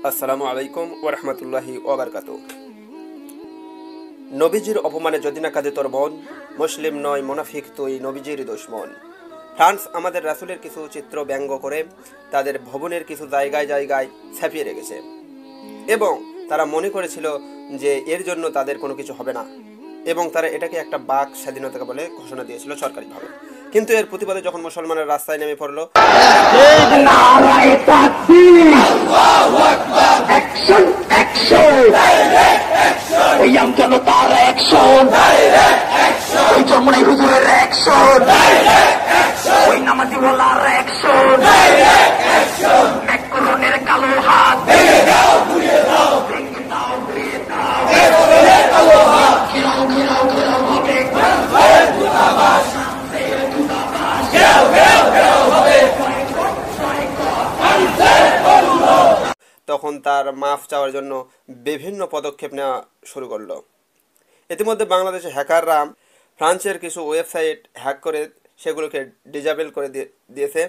আসসালামু আলাইকুম ওয়া রাহমাতুল্লাহি ওয়া বারাকাতুহু। নবীজির অপমানে যদি না কাঁদে তোর মন, মুসলিম নয় মুনাফিক তুই নবীজির দুশমন। ফ্রান্স আমাদের রাসূলের কিছু চিত্র ব্যঙ্গ করে তাদের ভবনের কিছু জায়গায় জায়গায় ছাপিয়ে রেখেছে এবং তারা মনে করেছিল যে এর জন্য তাদের কোনো কিছু হবে না এবং তারা এটাকে একটা বাক স্বাধীনতা বলে ঘোষণা দিয়েছিল সরকারিভাবে। কিন্তু এর প্রতিবাদে যখন মুসলমানের রাস্তায় নেমে পড়লো, তখন তার মাফ চাওয়ার জন্য বিভিন্ন পদক্ষেপ নেওয়া শুরু করলো। ইতিমধ্যে বাংলাদেশে হ্যাকাররা ফ্রান্সের কিছু ওয়েবসাইট হ্যাক করে সেগুলোকে ডিজেবল করে দিয়েছে,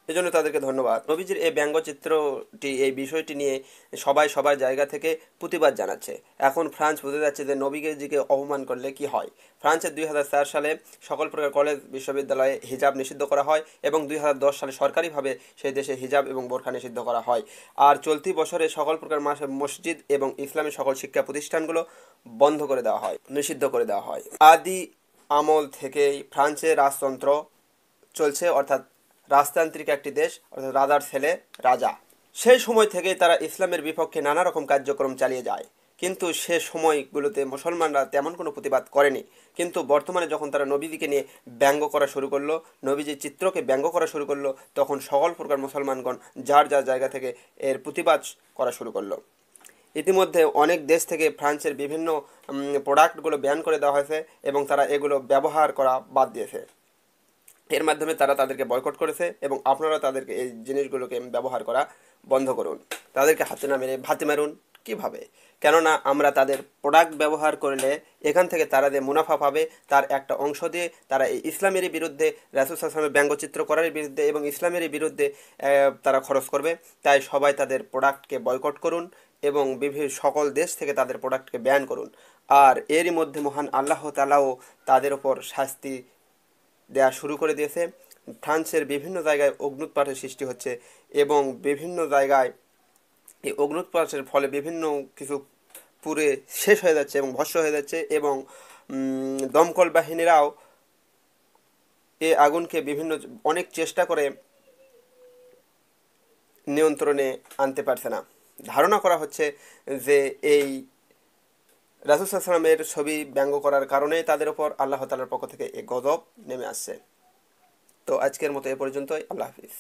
এজন্য তাদেরকে ধন্যবাদ। নবীজির এই ব্যঙ্গচিত্রটি, এই বিষয়টি নিয়ে সবাই সবার জায়গা থেকে প্রতিবাদ জানাচ্ছে। এখন ফ্রান্স বুঝে যাচ্ছে যে নবীজিকে অপমান করলে কি হয়। ফ্রান্সের 2004 সালে সকল প্রকার কলেজ বিশ্ববিদ্যালয়ে হিজাব নিষিদ্ধ করা হয় এবং 2010 সালে সরকারিভাবে সেই দেশে হিজাব এবং বোরখা নিষিদ্ধ করা হয়। আর চলতি বছরে সকল প্রকার মসজিদ এবং ইসলামী সকল শিক্ষা প্রতিষ্ঠানগুলো বন্ধ করে দেওয়া হয়, নিষিদ্ধ করে দেওয়া হয়। আদি আমল থেকেই ফ্রান্সের রাজতন্ত্র চলছে, অর্থাৎ রাজতান্ত্রিক একটি দেশ, অর্থাৎ রাজার ছেলে রাজা। সেই সময় থেকেই তারা ইসলামের বিপক্ষে নানা রকম কার্যক্রম চালিয়ে যায়, কিন্তু সে সময়গুলোতে মুসলমানরা তেমন কোনো প্রতিবাদ করেনি। কিন্তু বর্তমানে যখন তারা নবীজিকে নিয়ে ব্যঙ্গ করা শুরু করলো, নবীজির চিত্রকে ব্যঙ্গ করা শুরু করলো, তখন সকল প্রকার মুসলমানগণ যার যার জায়গা থেকে এর প্রতিবাদ করা শুরু করলো। ইতিমধ্যে অনেক দেশ থেকে ফ্রান্সের বিভিন্ন প্রোডাক্টগুলো ব্যান করে দেওয়া হয়েছে এবং তারা এগুলো ব্যবহার করা বাদ দিয়েছে। এর মাধ্যমে তারা তাদেরকে বয়কট করেছে এবং আপনারা তাদেরকে এই জিনিসগুলোকে ব্যবহার করা বন্ধ করুন, তাদেরকে হাতে না মেরে ভাতে মারুন। কীভাবে? কেননা আমরা তাদের প্রোডাক্ট ব্যবহার করলে এখান থেকে তারা যে মুনাফা পাবে তার একটা অংশ দিয়ে তারা এই ইসলামেরই বিরুদ্ধে, রাসূল সাল্লাল্লাহু আলাইহি ওয়াসাল্লামের ব্যঙ্গচিত্র করার বিরুদ্ধে এবং ইসলামেরই বিরুদ্ধে তারা খরচ করবে। তাই সবাই তাদের প্রোডাক্টকে বয়কট করুন এবং বিভিন্ন সকল দেশ থেকে তাদের প্রোডাক্টকে ব্যান করুন। আর এরই মধ্যে মহান আল্লাহ তাআলাও তাদের ওপর শাস্তি দেয়া শুরু করে দিয়েছে। ফ্রান্সের বিভিন্ন জায়গায় অগ্ন্যুৎপাতের সৃষ্টি হচ্ছে এবং বিভিন্ন জায়গায় এই অগ্ন্যুৎপাতের ফলে বিভিন্ন কিছু পুড়ে শেষ হয়ে যাচ্ছে এবং ভস্ম হয়ে যাচ্ছে এবং দমকল বাহিনীরাও এই আগুনকে অনেক চেষ্টা করে নিয়ন্ত্রণে আনতে পারছে না। ধারণা করা হচ্ছে যে এই রাসূল সাল্লাল্লাহু আলাইহি ওয়াসাল্লামের ছবি ব্যঙ্গ করার কারণেই তাদের উপর আল্লাহ তাআলার পক্ষ থেকে এই গজব নেমে আসছে। তো আজকের মতো এ পর্যন্তই। আল্লাহ হাফিজ।